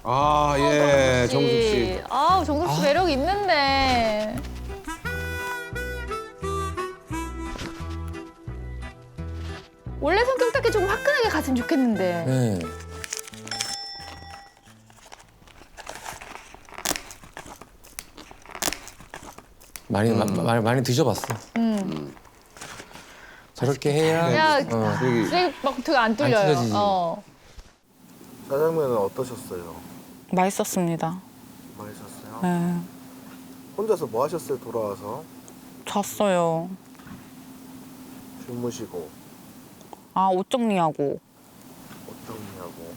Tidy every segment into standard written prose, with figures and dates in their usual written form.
아, 예, 정숙 씨. 아, 정숙 씨 매력 있는데. 원래 성격 딱히 좀 화끈하게 갔으면 좋겠는데. 네. 많이 드셔봤어. 저렇게 해야 야, 여기 쓰레기 봉투가 안 뚫려요. 찢어지지. 짜장면은 어떠셨어요? 맛있었습니다. 맛있었어요? 네. 혼자서 뭐 하셨어요? 돌아와서 잤어요. 주무시고 아, 옷 정리하고. 옷 정리하고.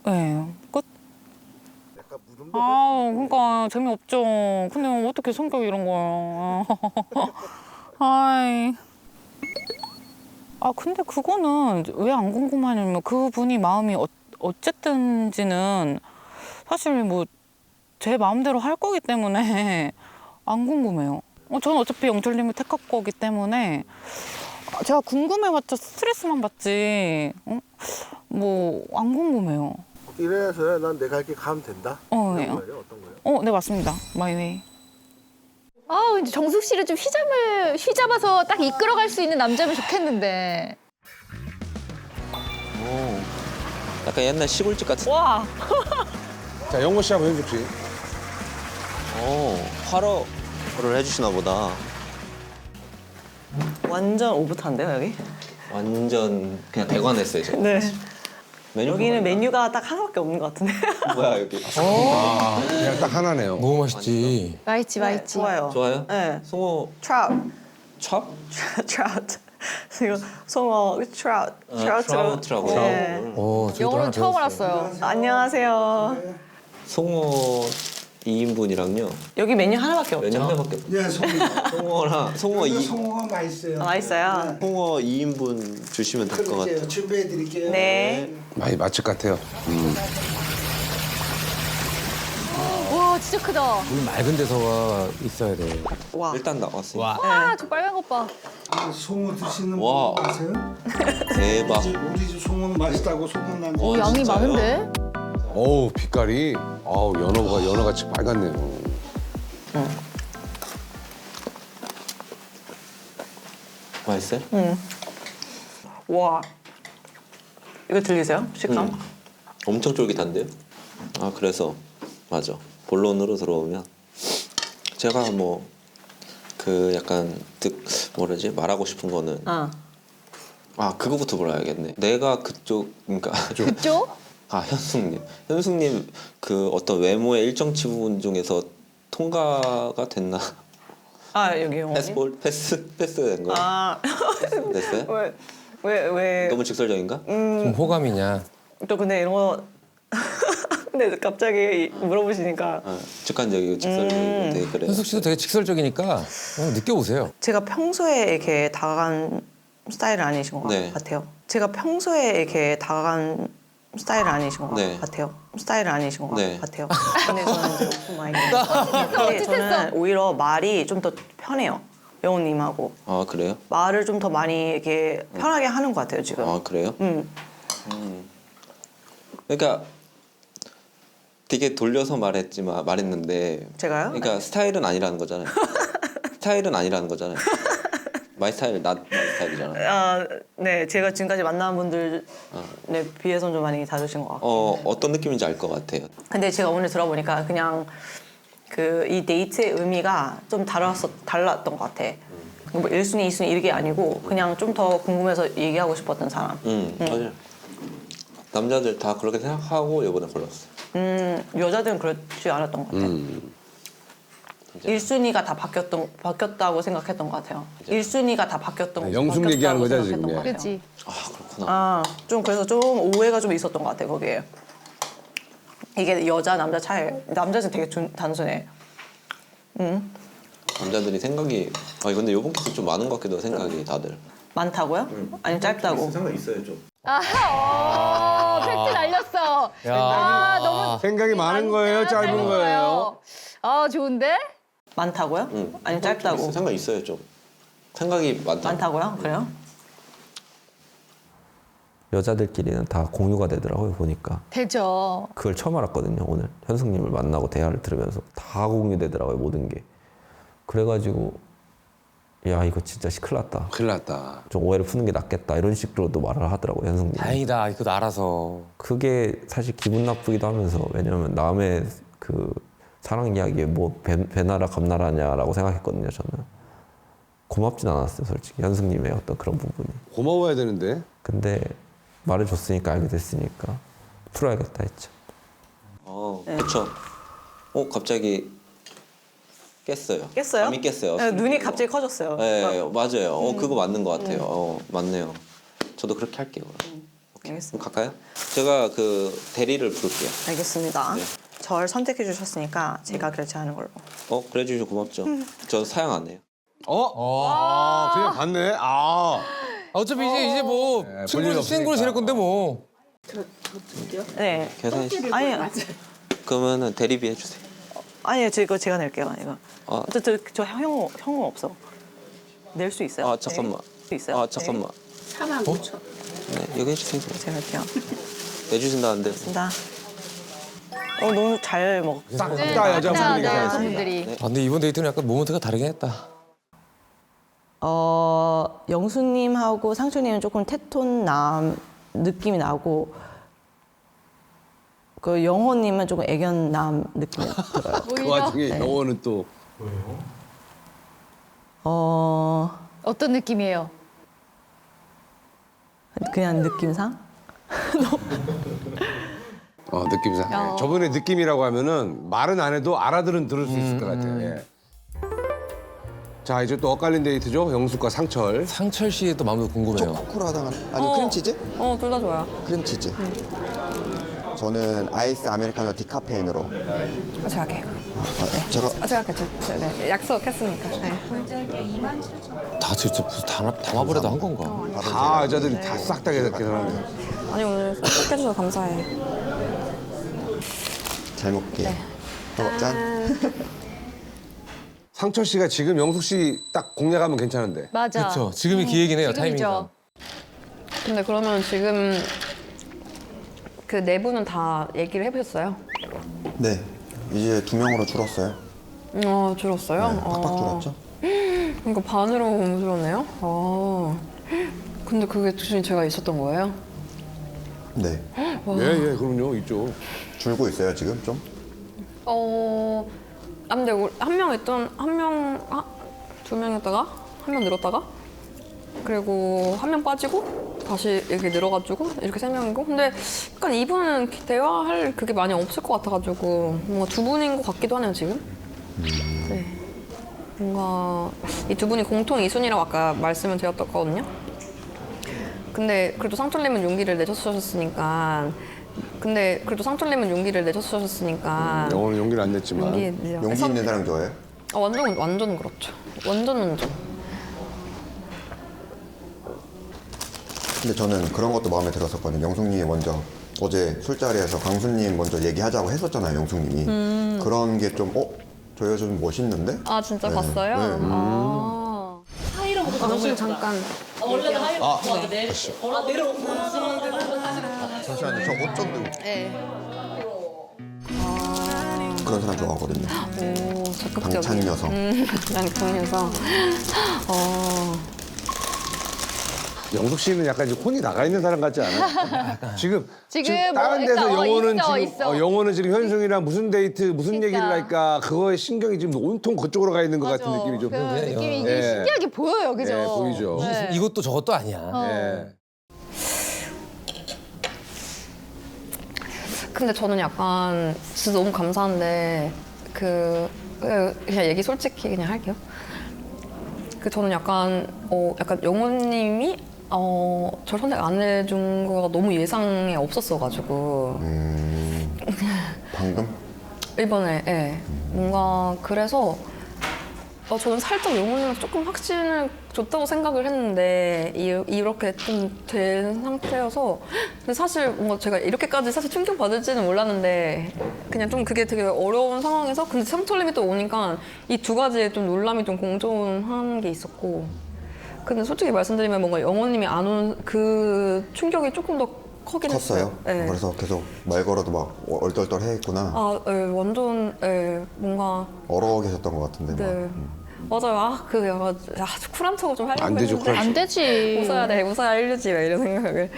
네. 끝? 약간 무덤도 아, 그러니까 재미없죠. 근데 어떻게 성격이 이런 거야. 아이. 아, 근데 그거는 왜 안 궁금하냐면 그분이 마음이 어쨌든지는 사실 뭐 제 마음대로 할 거기 때문에 안 궁금해요. 저는 어차피 영철님을 택할 거기 때문에 제가 궁금해봤자 스트레스만 받지 뭐 안 궁금해요. 이래서야 난 내가 이렇게 가면 된다? 네. 이런 거예요? 어떤 거예요? 네, 맞습니다. 마이웨이. 아, 이제 정숙 씨를 좀 휘잡아서 딱 이끌어갈 수 있는 남자면 좋겠는데. 약간 옛날 시골집 같은. 와. 자, 영호 씨하고 현숙 씨. 화로를 해주시나 보다. 완전 오붓한데요, 여기? 완전 그냥 대관했어요, 제가. 네. 메뉴 여기는 메뉴가 딱 하나밖에 없는 것 같은데. 뭐야 여기? 아, 그냥 딱 하나네요. 너무 맛있지. 맛있지, 맛있지. 좋아요. 좋아요? 네. 송어 트라우트. 찹? 트라우트. 이거 송어 트라우트. 트라우트라고. 네. 영어로는 처음 알았어요. 안녕하세요. 송어 2인분이랑요. 여기 메뉴 하나밖에 없죠? 메뉴 하나밖에 없어요. 예, 송어랑 송어가 맛있어요. 맛있어요? 송어 2인분 주시면 될 것 같아요. 그럴게요. 준비해 드릴게요. 네. 많이 맛집 같아요. 와, 진짜 크다. 물 맑은 데서가 있어야 돼. 와. 일단 나왔어요. 와, 저 빨간 것 봐. 송어 드시는 와. 분 아세요? 대박. 우리 집 송어는 맛있다고 소문난 어, 데 양이 진짜요? 많은데? 어우, 빛깔이. 아우, 연어같이 빨갛네요. 맛있어요? 와. 이거 들리세요? 식감? 엄청 쫄깃한데요? 아 그래서 맞아. 본론으로 들어오면 제가 뭐 그 약간 뭐라지 말하고 싶은 거는 그거부터 물어야겠네. 내가 그쪽 그러니까 그쪽? 현숙님 그 어떤 외모의 일정치 부분 중에서 통과가 됐나? 여기 영어. 패스된 거 됐어요? 왜? 너무 직설적인가? 좀 호감이냐. 또 근데 이런 거. 근데 갑자기 물어보시니까. 직관적이고 직설적이고 되게 그래. 현숙 씨도 되게 직설적이니까 그냥 느껴보세요. 제가 평소에 이렇게 다가간 스타일은 아니신 것 네. 같아요. 제가 평소에 이렇게 다가간 스타일은 아니신 것 네. 같아요. 스타일은 아니신 것 네. 같아요. 근데 저는 이제 오픈 마인드. 근데 저는 오히려 말이 좀 더 편해요. 영호님하고 아 그래요? 말을 좀 더 많이 이렇게 편하게 하는 것 같아요 지금. 아 그래요? 그러니까 되게 돌려서 말했는데 제가요? 그러니까 스타일은 아니라는 거잖아요. 스타일은 아니라는 거잖아요. 마이 스타일, 마이 스타일이잖아. 네, 제가 지금까지 만난 분들에 비해서는 좀 많이 다르신 것 같고. 어떤 느낌인지 알 것 같아요. 근데 제가 오늘 들어보니까 그냥 이 데이트의 의미가 좀 달랐던 것 같아. 뭐 1순위, 2순위 이게 아니고 그냥 좀 더 궁금해서 얘기하고 싶었던 사람. 맞아요. 남자들 다 그렇게 생각하고 이번에 골랐어요. 여자들은 그렇지 않았던 것 같아. 1순위가 다 바뀌었다고 생각했던 것 같아요. 1순위가 다 바뀌었던 영숙 얘기하는 거죠, 생각했던 지금. 것 같아요. 그렇지. 아 그렇구나. 좀 그래서 좀 오해가 좀 있었던 것 같아 거기에. 이게 여자 남자 차이. 남자는 되게 단순해. 남자들이 생각이 근데 이번 케이스 좀 많은 것 같기도 해 생각이 다들. 많다고요? 아니면 짧다고? 생각 있어요 좀. 팩트 날렸어. 너무 생각이 많은 거예요, 짧은 거예요? 좋은데? 많다고요? 아니면 짧다고? 생각 있어요 좀. 생각이 많다. 많다고요? 그래요? 여자들끼리는 다 공유가 되더라고요, 보니까. 되죠. 그걸 처음 알았거든요, 오늘. 현숙님을 만나고 대화를 들으면서. 다 공유되더라고요, 모든 게. 그래가지고 야, 이거 진짜 큰일 났다. 큰일 났다. 좀 오해를 푸는 게 낫겠다. 이런 식으로도 말을 하더라고요, 현숙님. 다행이다. 이거 알아서. 그게 사실 기분 나쁘기도 하면서, 왜냐면 남의 그 사랑 이야기에 뭐 배나라 감나라냐라고 생각했거든요, 저는. 고맙진 않았어요, 솔직히. 현숙님의 어떤 그런 부분이. 고마워야 되는데. 근데 말해줬으니까, 알게 됐으니까 풀어야겠다 했죠. 그렇죠. 갑자기 깼어요. 깼어요? 밤이 깼어요. 네, 눈이 갑자기 커졌어요. 네, 맞아요. 그거 맞는 것 같아요. 맞네요. 저도 그렇게 할게요. 오케이. 알겠습니다. 그럼 갈까요? 제가 그 대리를 부를게요. 알겠습니다. 네. 절 선택해 주셨으니까 제가 결제하는 걸로. 그래 주셔서 고맙죠. 저 사양 안 해요. 그냥 갔네. 어차피 이제 뭐 네, 볼일 친구로 없으니까. 지낼 건데 뭐. 네. 계산해 주세요. 아니요. 그러면은 대리비 해주세요. 아니요. 제가 낼게요. 이거. 저 현금 없어. 낼 수 있어요? 잠깐만. 수 있어요? 잠깐만. 45,000원. 네, 여기 해주세요. 네. 제가 할게요. 내주신다는데. 감사합니다. 너무 잘 먹. 딱 네, 여자분들이 네, 계산했습니다. 여자분들이. 근데 이번 데이트는 약간 모먼트가 다르긴 했다. 영수님하고 상추님은 조금 테톤남 느낌이 나고, 그 영호님은 조금 애견남 느낌이 들어요. 그 와중에 영어는 또. 어떤 느낌이에요? 그냥 느낌상? 느낌상. 네. 저번에 느낌이라고 하면은 말은 안 해도 알아들은 들을 수 있을 것 같아요. 예. 자, 이제 또 엇갈린 데이트죠. 영숙과 상철. 상철 씨의 또 마음도 궁금해요. 초코코라다가 아니 크림치즈? 둘 다 좋아요. 크림치즈. 저는 아이스 아메리카노 디카페인으로. 제가 할게요. 제가 제가 할게요. 네, 약속했으니까. 네. 다 진짜 무슨 담아버려도 한 건가? 다 여자들이 다 싹 다 계산하네. 아니 오늘 선택해주셔서 감사해. 잘 먹을게요. 짠. 상철 씨가 지금 영숙 씨 딱 공략하면 괜찮은데. 맞아. 그렇죠. 지금이 기회긴 해요. 타이밍이. 지금이죠. 근데 그러면 지금 그 네 분은 다 얘기를 해보셨어요? 네. 이제 2명으로 줄었어요. 줄었어요? 네, 팍팍 줄었죠. 그러니까 반으로 줄었네요? 근데 그게 지금 제가 있었던 거예요? 네. 예, 그럼요. 있죠. 줄고 있어요 지금 좀. 근데 한 명 있던 두 명이었다가 한 명 늘었다가 그리고 한 명 빠지고 다시 이렇게 늘어가지고 이렇게 3명이고 근데 약간 이분은 대화할 그게 많이 없을 것 같아가지고 뭔가 두 분인 것 같기도 하네요 지금. 네. 뭔가 이 두 분이 공통 이순이라고 아까 말씀을 드렸거든요. 근데 그래도 상철님은 용기를 내주셨으니까. 영어는 용기를 안 냈지만. 용기 있는 사람 좋아해요? 완전 그렇죠. 완전. 근데 저는 그런 것도 마음에 들었었거든요. 영숙님이 먼저 어제 술자리에서 강수님 먼저 얘기하자고 했었잖아요. 영숙님이. 그런 게 좀 저 여자 좀 멋있는데? 아 진짜 네. 봤어요? 네. 사실은 잠깐. 잠시만요. 저 옷 좀 들고. 네. 그런 사람 좋아하거든요. 오 적극적인. 당찬 여성. 당찬 여성. 영숙 씨는 약간 이제 혼이 나가 있는 사람 같지 않아요? 지금 다른 뭐 데서 영호는 있어. 영호는 지금 현승이랑 무슨 데이트 무슨 그러니까. 얘기를 할까 그거에 신경이 지금 온통 그쪽으로 가 있는 것 같은 느낌이 좀. 그 느낌이 이게 예. 신기하게 보여요, 그죠? 네, 보이죠. 네. 이것도 저것도 아니야. 예. 근데 저는 약간 진짜 너무 감사한데 그냥 얘기 솔직히 그냥 할게요. 저는 약간 영호님이 절 선택 안 해준 거가 너무 예상에 없었어가지고 방금? 이번에 예. 뭔가 그래서 저는 살짝 영호님한테 조금 확신을 줬다고 생각을 했는데 이렇게 좀 된 상태여서 근데 사실 뭔가 제가 이렇게까지 사실 충격받을지는 몰랐는데 그냥 좀 그게 되게 어려운 상황에서 근데 상철님이 또 오니까 이 두 가지에 좀 놀람이 좀 공존한 게 있었고 근데 솔직히 말씀드리면 뭔가 영호님이 안 온 그 충격이 조금 더 크긴 했어요. 컸어요? 네. 그래서 계속 말 걸어도 막 얼떨떨 했구나. 아, 네, 완전 뭔가 얼어 계셨던 것 같은데. 네. 막. 맞아요. 그 약간 쿨한 척을 좀 하려고 안 되죠, 했는데 쿨한 안 되지. 웃어야 일류지 막 이런 생각을.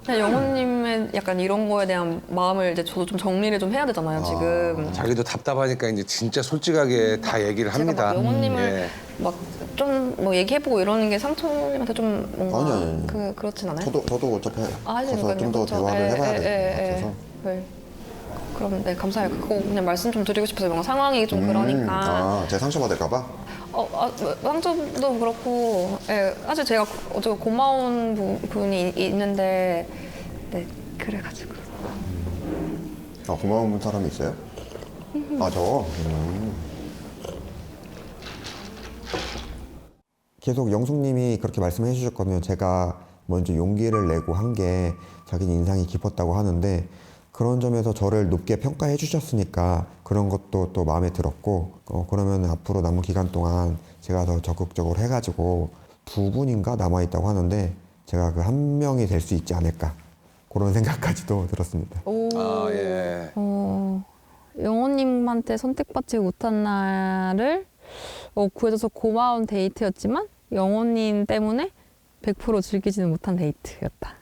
그냥 영호님의 약간 이런 거에 대한 마음을 이제 저도 좀 정리를 좀 해야 되잖아요 지금. 자기도 답답하니까 이제 진짜 솔직하게 다 얘기를 제가 합니다. 막 영호님을 예. 막 좀 뭐 얘기해보고 이러는 게 상철님한테 좀 뭔가 아니. 그렇진 않아요? 저도 어차피 하시니까요. 가서 좀 더 그렇죠. 대화를 해봐야 될 것 같아서. 네. 그럼 네 감사해요. 그거 그냥 말씀 좀 드리고 싶어서 뭔가 상황이 좀 그러니까. 제가 상처받을까봐? 상처도 그렇고, 예, 사실 제가 어제 고마운 부분이 있는데, 네, 그래가지고. 고마운 사람이 있어요? 저? 계속 영숙님이 그렇게 말씀해 주셨거든요. 제가 먼저 용기를 내고 한 게 자기는 인상이 깊었다고 하는데 그런 점에서 저를 높게 평가해 주셨으니까 그런 것도 또 마음에 들었고 그러면 앞으로 남은 기간 동안 제가 더 적극적으로 해가지고 2분인가 남아있다고 하는데 제가 그 한 명이 될 수 있지 않을까 그런 생각까지도 들었습니다. 예. 영호님한테 선택받지 못한 날을 구해줘서 고마운 데이트였지만 영호님 때문에 100% 즐기지는 못한 데이트였다.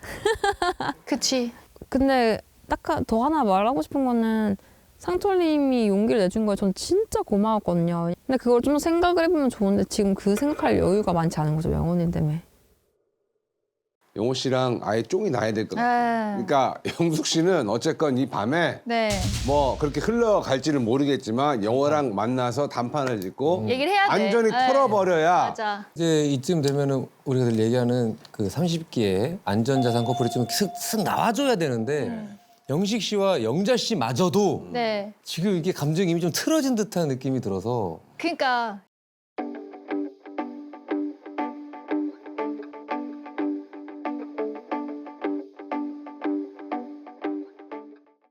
그치. 근데 딱 더 하나 말하고 싶은 거는 상철님이 용기를 내준 거에 전 진짜 고마웠거든요. 근데 그걸 좀 생각을 해보면 좋은데 지금 그 생각할 여유가 많지 않은 거죠, 영호님 때문에. 영호 씨랑 아예 쫑이 나야 될 것 같아요. 그러니까 영숙 씨는 어쨌건 이 밤에 네. 뭐 그렇게 흘러갈지는 모르겠지만 영호랑 만나서 단판을 짓고 얘기를 해야 돼. 완전히 네. 털어버려야 맞아. 이제 이쯤 되면은 우리가 늘 얘기하는 그 30기에 안전자산 커플이 좀 슥 나와줘야 되는데 영식 씨와 영자 씨마저도 네. 지금 이게 감정이 이미 좀 틀어진 듯한 느낌이 들어서 그러니까